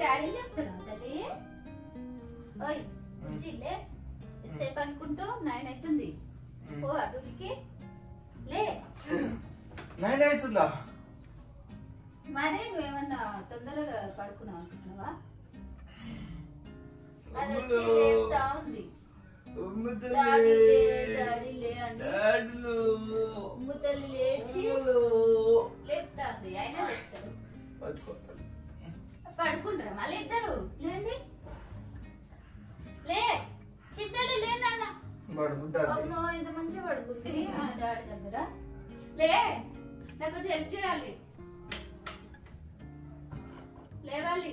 Daddy చెప్తున్నావు తల్లి. ఓయ్ చిల్లే సేపు అనుకుంటూ 9 అవుతుంది. ఓ అటుకి లే. 9 అవుతుందా? మరి నువ్వేమన్నా తొందరగా పడుకున్నావు అనుకుంటున్నావా? అది వచ్చి లేపుతా ఉంది. ముద్దలు లేచి లేపుతా ఉంది. అయినా లేస్తారు. పడుకుంటారా మళ్ళీ ఇద్దరు? లేండి లే చిత్తలు లేదన్న. అమ్మో ఇంత మంచిగా పడుకుంది డాడీ దగ్గర. లే నాకు కొంచెం హెల్ప్ చేయాలి. లేవాలి.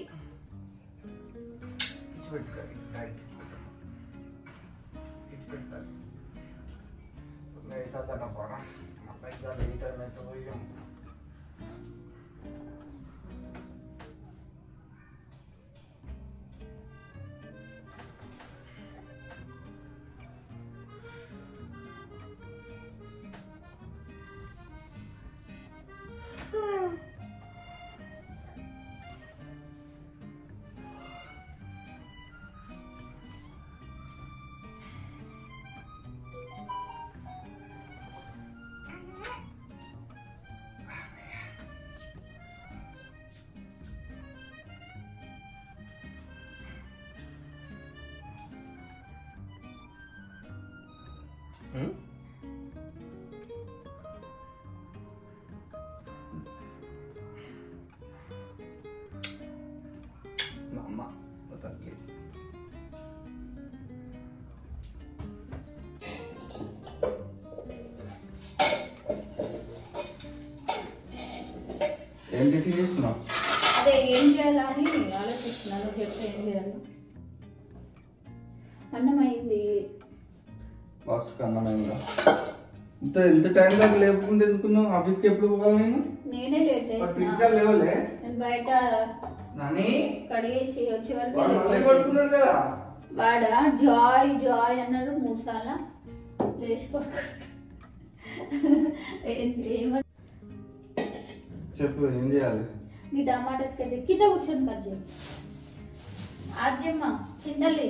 ఏం టిఫిన్ చేస్తున్నావు? అదే ఏం చేయాలని ఆలోచిస్తున్నాను. చెప్తే ఏం చేయాలి? అన్నం అయింది. బాక్స్కి అన్నం అయిందా? ఇంత టైం దాకా లేకుండా ఎందుకున్నావు? ఆఫీస్కి ఎప్పుడు పోవాలి? నేనే లేట్ లేవలే. నేను బయట కడిగేసి వచ్చే వరకు పడుకున్నాడు కదా. వాడా జాయ్ జాయ్ అన్నాడు 3 సార్లు. లేచి చెప్పు ఏం చేయాలి? ఈ టమాటాస్ కట్ కింద కూర్చొని కట్ చేయి. ఆద్యమ్మ చింతలే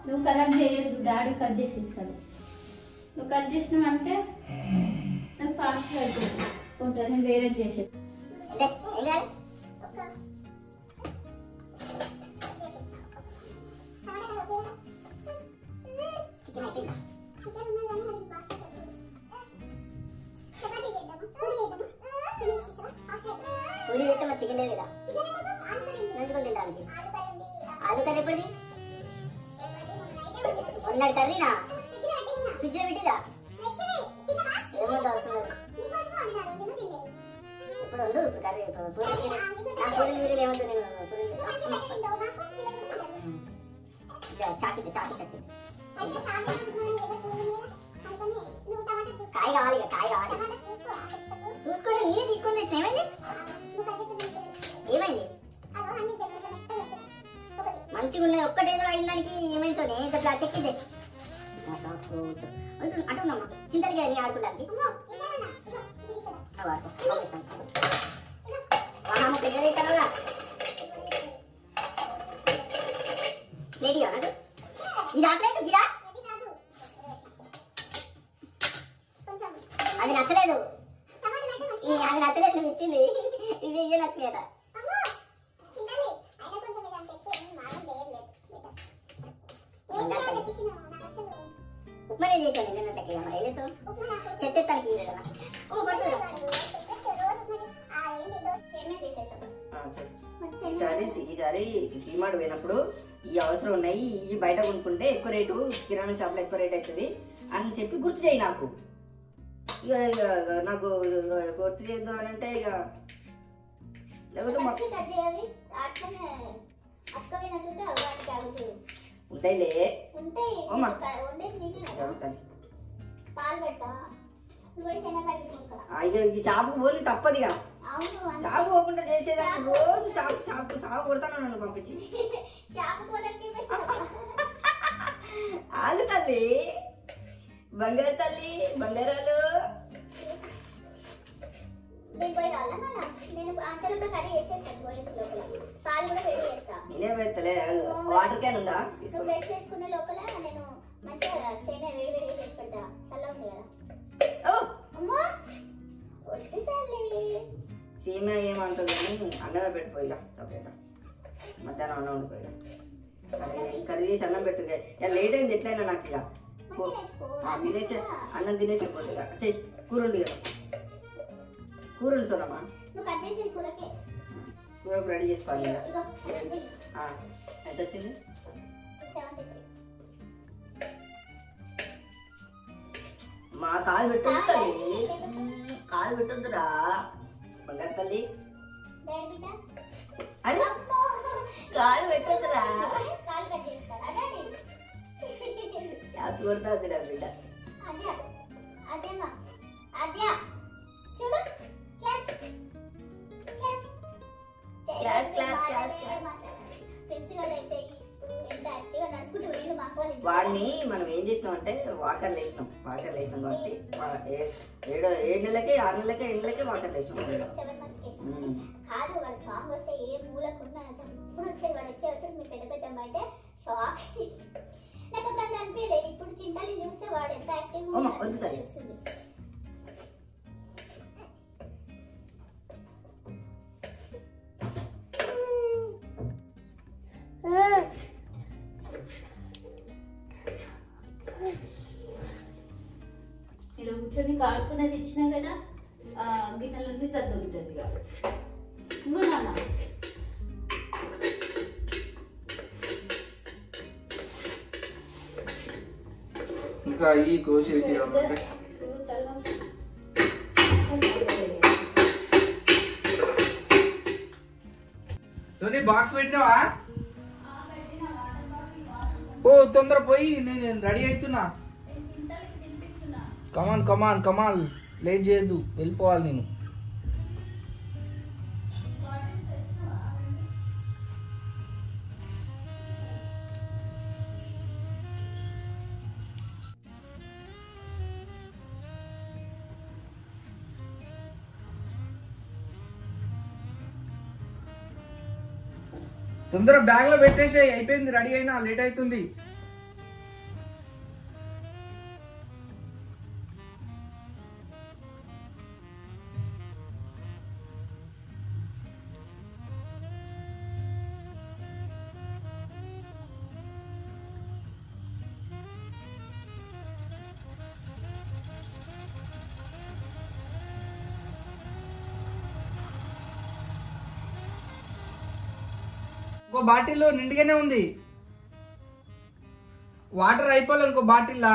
నువ్వు కరెక్ట్ చేయొద్దు. డాడీ కట్ చేసి ఇస్తాడు. నువ్వు కట్ చేసినావంటే నాకు ఫాస్ట్గా అయిపోతుంది. కొంటాను నేను వేరే చేసేది. పూరి పెట్టే మరి చికెన్ లేదు కదా, నంచుకొని తినడానికి. ఆలు కర్రీ ఎప్పుడుది? మొన్నటి కర్రీనా? ఫ్రిడ్జ్ లో పెట్టిదా? ఏమో అవసరం లేదు. ఇప్పుడు వండు. ఇప్పుడు కర్రీ పూరి నా పూరీలు వీరీలు ఏమవుతుంది? నేను పూరీలు చాకి చక్కి కాయ కావాలి. ఇక కాయ కావాలి. చూసుకోండి. నేనే తీసుకొని తెచ్చిన. ఏమైంది? మంచిగా ఉన్నది. ఒక్కటేదో అయిన దానికి ఏమైంది? సోనే ఇట్లా చెక్కిదే అంటున్నామ్మా. చింతలకి నీ ఆడుకోవడానికి పెద్దగా లేడీ అన్నట్టు ఇది ఆపలేదు. గిరా అది నచ్చలేదు. అది నచ్చలేదు. నువ్వు ఇచ్చింది ఇది ఇయ్య నచ్చలేట. ఉప్మానే చేశాను నిన్నట్లకి. మరి ఏదో చెత్తెత్తానికి ఈసారి డిమార్ట్ పోయినప్పుడు ఈ అవసరం ఉన్నాయి, ఈ బయట కొనుక్కుంటే ఎక్కువ రేటు, కిరాణా షాప్ లో ఎక్కువ రేట్ అవుతుంది అని చెప్పి గుర్తు చేయి నాకు. ఇక నాకు గుర్తు చేద్దాం అని అంటే ఇక లేకపోతే ఉంటాయిలే. ఈ షాపుకు పోని తప్పదిగా. షాపు పోకుండా చేసేదాన్ని రోజు షాపు కొడతాను నన్ను పంపించి. ఆగు తల్లి, బంగారు తల్లి, బంగారాలు నేను పోయి రావాలా మళ్ళా నేను అంతలో కర్రీ చేసేస్తాను పోయించి లోపల పాలు కూడా వేడి చేస్తా నేనే పెడతలే వాటర్ క్యాన్ ఉందా నువ్వు బ్రష్ చేసుకునే లోపల నేను మంచిగా సేమియా వేడి వేడిగా చేసి పెడతా చల్లగా ఉంది కదా అమ్మా వద్దు తల్లి సేమియా ఏమంటుంది కానీ అన్నమే పెట్టిపోయిగా తప్పేదా మధ్యాహ్నం అన్నం ఉండిపోయిగా కర్రీ చేసి అన్నం పెట్టు లేట్ అయింది ఎట్లయినా నాకు ఇక తినేసి అన్నం తినేసి పోతుందిగా చెయ్యి కూర ఉంది కదా కూర ఉంది సోనమ్మా నువ్వు కట్ చేసి కూరకే కూర రెడీ చేసుకోవాలి ఎంత వచ్చింది 73 మా కాలు పెట్టొద్దు తల్లి కాలు పెట్టొద్దురా బంగారు తల్లి అరే కాలు పెట్టొద్దురా కాలు కట్ చేస్తాను అదే క్యాచ్ కొడుతుంది నా బిడ్డ అదే అదేమా అదే చూడు class class class class principal అయితే ఎంత యాక్టివ్గా నడుచుకుంటూ వెళ్ళి మాకు వాడిని మనం ఏం చేసినాం అంటే వాటర్ వేసినాం కాబట్టి 7 నెలలకి 6 నెలలకి 8 నెలలకి వాటర్ వేసినాం 7 months కాదు వాడు సాంగ్ వస్తే ఏ మూలకున్నా ఇప్పుడు వచ్చేది వాడు వచ్చి మీ పెద్ద పెద్దమ్మ అయితే షాక్ నాకు అప్పుడు అంత అనిపించలేదు ఇప్పుడు చింతలు చూస్తే వాడు ఎంత యాక్టివ్గా తెలుస్తుంది ఇలా కూర్చొని కాడుకున్నది ఇచ్చినా కదా గిన్నెలన్నీ సర్దుకుంటుంది ఇక ఇంకో నాన్న ఇంకా ఈ కోసి సోనీ బాక్స్ పెట్టినావా ఓ తొందర పోయి నేను రెడీ అవుతున్నా కమాన్ లేట్ చేయొద్దు వెళ్ళిపోవాలి నేను తొందర బ్యాగ్ లో పెట్టేసి అయిపోయింది రెడీ అయినా లేట్ అవుతుంది ఇంకో బాటిల్లో నిండుగానే ఉంది వాటర్ అయిపోలే ఇంకో బాటిల్లా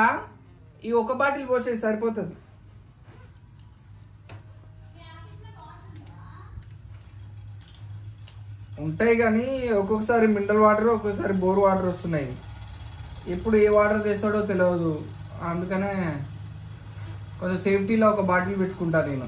ఈ ఒక బాటిల్ పోసేది సరిపోతుంది ఉంటాయి కానీ ఒక్కొక్కసారి మినరల్ వాటర్ ఒక్కొక్కసారి బోర్ వాటర్ వస్తున్నాయి ఎప్పుడు ఏ వాటర్ తెస్తాడో తెలియదు అందుకనే కొంచెం సేఫ్టీలో ఒక బాటిల్ పెట్టుకుంటా నేను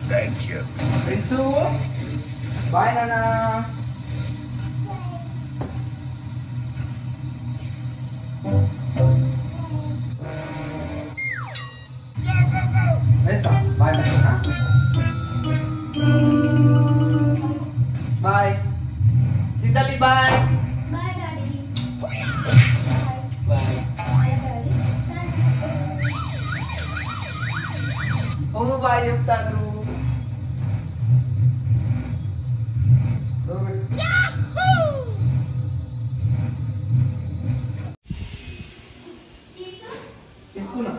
Thank you. Prinsu. Bye, Nana. Go. Let's go. Bye, Nana. Bye. Chintali, bye. Bye daddy Bye. Bye daddy Oh, bye, చెప్తాను. తీసుకున్నా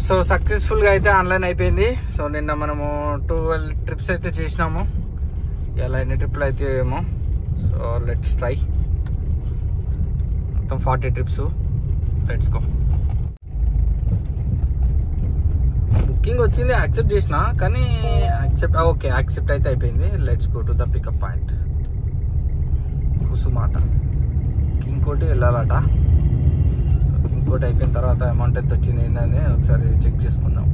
సో సక్సెస్ఫుల్గా అయితే ఆన్లైన్ అయిపోయింది. సో నిన్న మనము 12 ట్రిప్స్ అయితే చేసినాము. ఇలా ఎన్ని ట్రిప్లు అయితే ఏమో. So let's try. మొత్తం 40 ట్రిప్స్. Let's go. బుకింగ్ వచ్చింది, యాక్సెప్ట్ చేసిన, కానీ యాక్సెప్ట్ అయితే అయిపోయింది. Let's go to the pickup point కుసుమాట. ఇంకోటి వెళ్ళాలట. ఇంకోటి అయిపోయిన తర్వాత అమౌంట్ ఎంత వచ్చింది ఏందని ఒకసారి చెక్ చేసుకుందాం.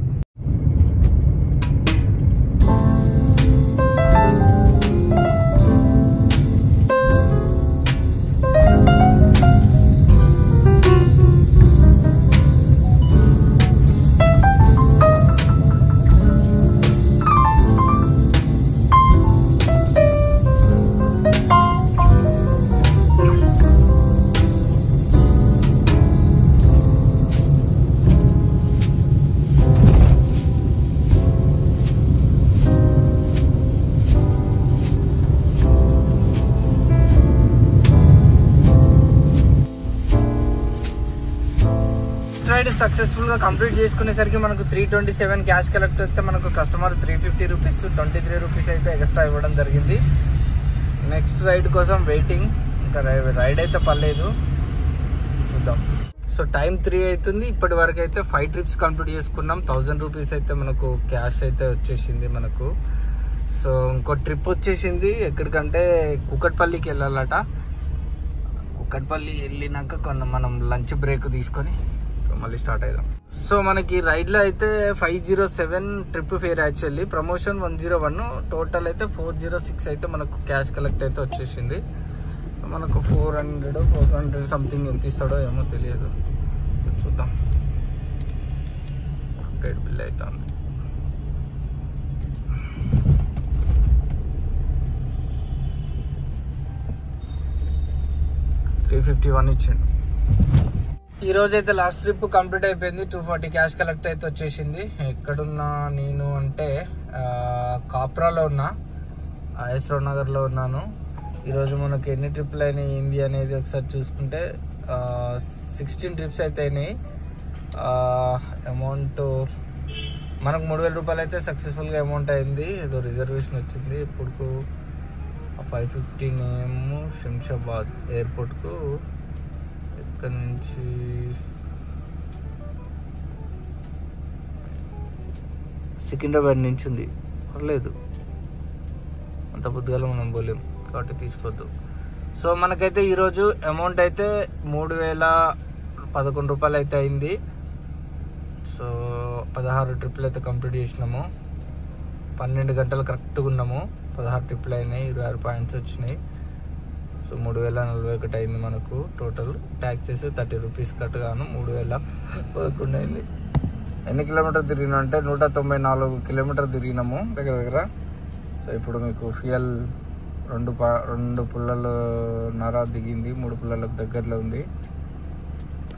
సక్సెస్ఫుల్ గా కంప్లీట్ చేసుకునేసరికి మనకు 327 క్యాష్ కలెక్ట్ అయితే మనకు కస్టమర్ 350 రూపీస్ 23 రూపీస్ అయితే ఎక్స్ట్రా ఇవ్వడం జరిగింది. నెక్స్ట్ రైడ్ కోసం వెయిటింగ్. ఇంకా రైడ్ అయితే పర్లేదు, చూద్దాం. సో టైం 3 అవుతుంది. ఇప్పటి వరకు అయితే 5 ట్రిప్స్ కంప్లీట్ చేసుకున్నాం. 1000 రూపీస్ అయితే మనకు క్యాష్ అయితే వచ్చేసింది మనకు. సో ఇంకో ట్రిప్ వచ్చేసింది. ఎక్కడికంటే కుకట్పల్లికి వెళ్ళాలట. కుకట్పల్లి వెళ్ళినాక మనం లంచ్ బ్రేక్ తీసుకొని మళ్ళీ స్టార్ట్ అయ్యాం. సో మనకి రైడ్ లో అయితే 507 trip fair, actually promotion 101, total అయితే 406 అయితే మనకు క్యాష్ కలెక్ట్ అయితే వచ్చేసింది. మనకు 400 సంథింగ్ ఎంత ఇస్తాడో ఏమో తెలియదు, చూద్దాం. అప్డేట్ బిల్ అయితే ఉంది. 351 ఇచ్చిండు. ఈ రోజు అయితే లాస్ట్ ట్రిప్ కంప్లీట్ అయిపోయింది. 240 క్యాష్ కలెక్ట్ అయితే వచ్చేసింది. ఎక్కడున్నా నేను అంటే కాప్రాలో ఉన్నా, ఐఎస్రావు నగర్లో ఉన్నాను. ఈరోజు మనకు ఎన్ని ట్రిప్లు అయినాయి ఏంది అనేది ఒకసారి చూసుకుంటే 16 ట్రిప్స్ అయితే అయినాయి. అమౌంట్ మనకు 3000 రూపాయలు అయితే సక్సెస్ఫుల్గా అమౌంట్ అయింది. ఏదో రిజర్వేషన్ వచ్చింది. ఇప్పుడు 515 ఏమో శంషాబాద్ ఎయిర్పోర్ట్కు, ఇక్కడ నుంచి సికింద్రాబాద్ నుంచి ఉంది. పర్లేదు, అంత పొద్దుగాల మనం పోలేం కాబట్టి తీసుకోవద్దు. సో మనకైతే ఈరోజు అమౌంట్ అయితే 3011 రూపాయలు అయితే అయింది. సో 16 ట్రిప్లు అయితే కంప్లీట్ చేసినాము. 12 గంటలు కరెక్ట్గా ఉన్నాము. 16 ట్రిప్లు అయినాయి, 26 పాయింట్స్ వచ్చినాయి. సో 3041 అయింది మనకు టోటల్. ట్యాక్సెస్ 30 రూపీస్ కట్టుగాను 3011 అయింది. ఎన్ని కిలోమీటర్ తిరిగినా అంటే 194 కిలోమీటర్ తిరిగినాము దగ్గర దగ్గర. సో ఇప్పుడు మీకు ఫ్యూయల్ 2 పుల్లలు నర దిగింది, 3 పుల్లలకు దగ్గరలో ఉంది.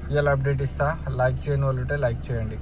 ఫ్యూయల్ అప్డేట్ ఇస్తా. లైక్ చేయని వాళ్ళు ఉంటే లైక్ చేయండి.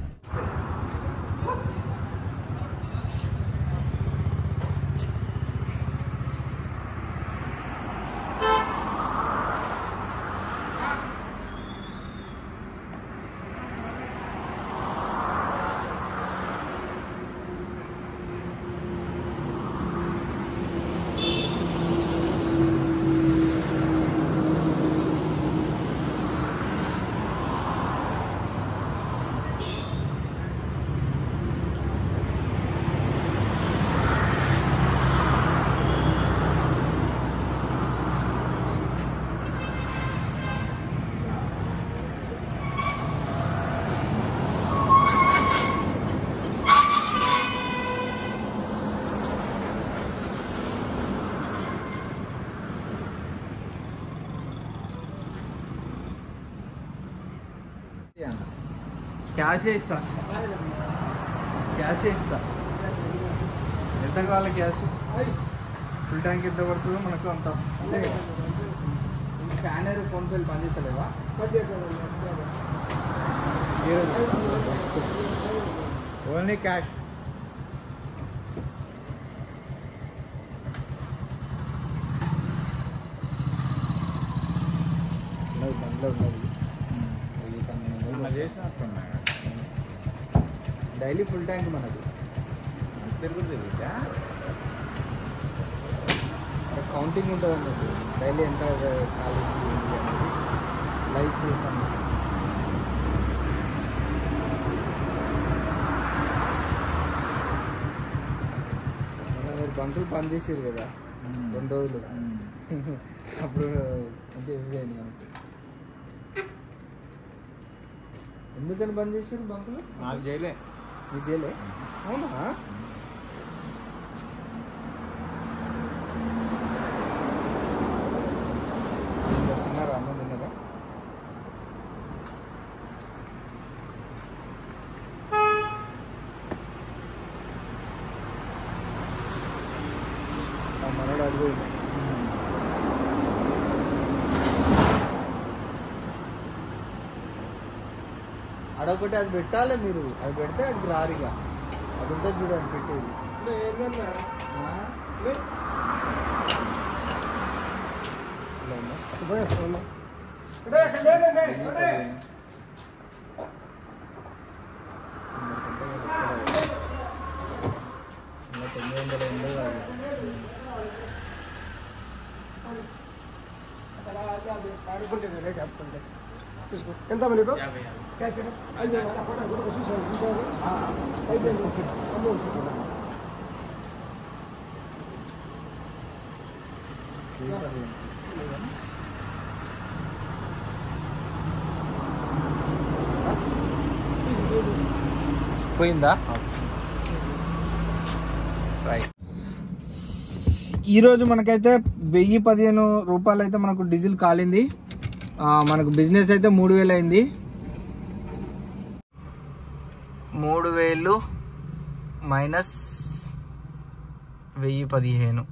క్యాషే ఇస్తా, ఎంత కావాలి క్యాష్? ఫుల్ ట్యాంక్ ఎంత పడుతుందో మనకు అంత అంతే కదా. స్కానర్ ఫోన్పేలు పనిచేస్తలేవా? Only cash. బండ్లో ఉన్నది చేసినట్టున్నాయి. డైలీ ఫుల్ ట్యాంక్ మనది. కౌంటింగ్ ఉంటుంది అన్నట్టు, డైలీ ఎంత ఖాళీ లైఫ్. మీరు బంకులు పని చేసారు కదా 2 రోజులు, అప్పుడు అంటే ఇవ్వండి మనకు. ఎందుకని బంద్ చేసారు బంకులు? నాకు చేయలే. మీకు చేయలే? అవునా? తిన్నారా? అన్నం తిన్నారా? మనోడు అడుగు అడొకటి అది పెట్టాలి మీరు, అది పెడితే అది రారిగా అది ఉంటుంది చూడండి పెట్టేది. ఎంత మీకు పోయిందా? ఈరోజు మనకైతే 1015 రూపాయలు అయితే మనకు డీజిల్ కాలింది. మనకు బిజినెస్ అయితే 3000 అయింది. 3000 మైనస్ 1015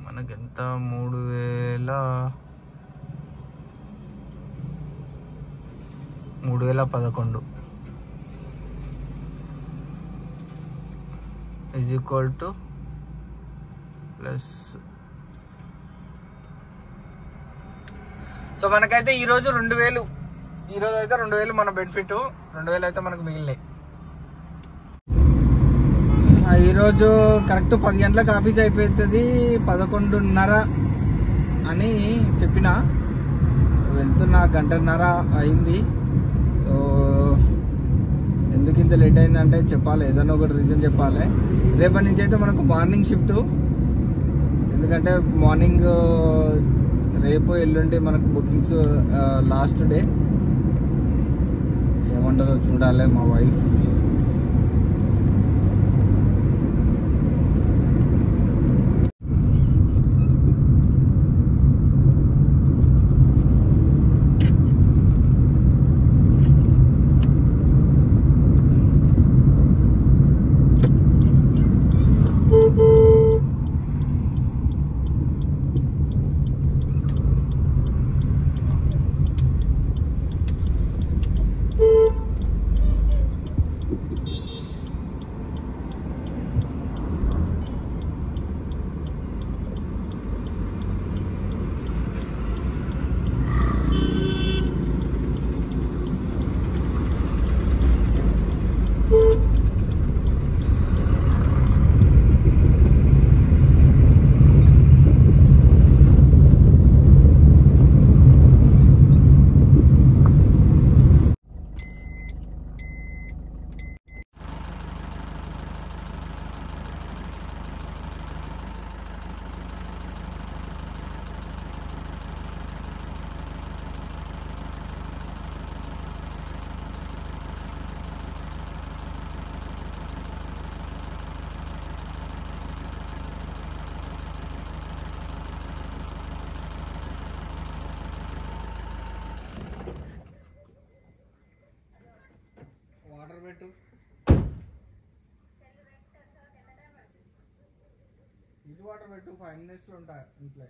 మనకెంత? 3011 is equal to plus. So మనకైతే ఈరోజు 2000, ఈరోజు అయితే 2000 మన బెనిఫిట్, 2000 అయితే మనకు మిగిలినాయి. ఈరోజు కరెక్ట్ 10 గంటలకు ఆఫీస్ అయిపోతుంది, 11:30 అని చెప్పిన. వెళ్తున్నా, 1:30 అయింది. సో ఎందుకు ఇంత లేట్ అయిందంటే చెప్పాలి, ఏదైనా ఒకటి రీజన్ చెప్పాలి. రేపటి నుంచి అయితే మనకు మార్నింగ్ షిఫ్ట్, ఎందుకంటే మార్నింగ్ రేపు ఎల్లుండి మనకు బుకింగ్స్ లాస్ట్ డే. ఏమంటుందో చూడాలి మా వైఫ్. వాటర్ పెట్టు. ఇది వాటర్ పెట్టు, 5 minutes ఉంటాయి ఇంట్లో.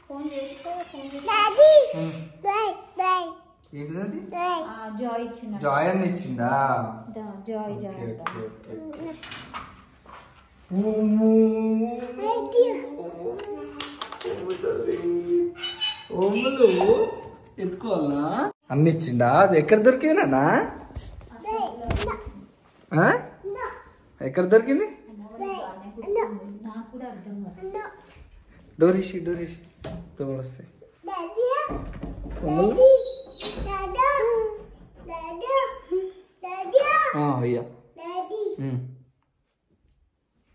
ఫోన్ చేసుకో, ఫోన్ ఏంటిది అది? జాయ్ ఇచ్చిన. జాయ్ అని ఇచ్చిందా? జాయ్ ఓకే, జాయ్ ఓకే, ఓకే. ఓములు ఎత్తుకోవాలనా? అన్ని ఇచ్చిండా? అది ఎక్కడ దొరికింది నాన్న? ఎక్కడ దొరికింది? నాకు కూడా అర్థం కాదు. డోరీషి తోడు వస్తాయి. అయ్యా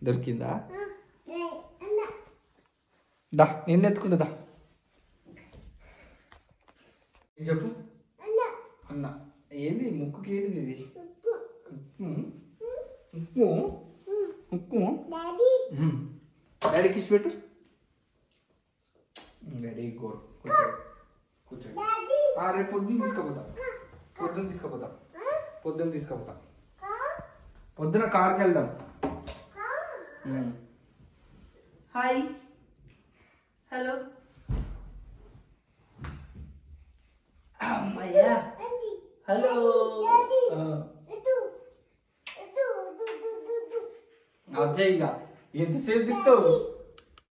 దొరికిందా? దా నిన్ను ఎత్తుకుంటుందా? చెప్పు అన్న. ఏంది ముక్కుకి? ఏంటిది ఇది? ఉప్పు ఉప్పు. డాడీ కిస్ పెట్టు. Very good. కూర్చోండి. రేపు పొద్దున్న తీసుకుపోతా. పొద్దున కార్కి వెళ్దాం. Hi, hello. అమ్మయ్యా, హలో. అజయ్గా ఎంతసేపు తిప్పుతావు?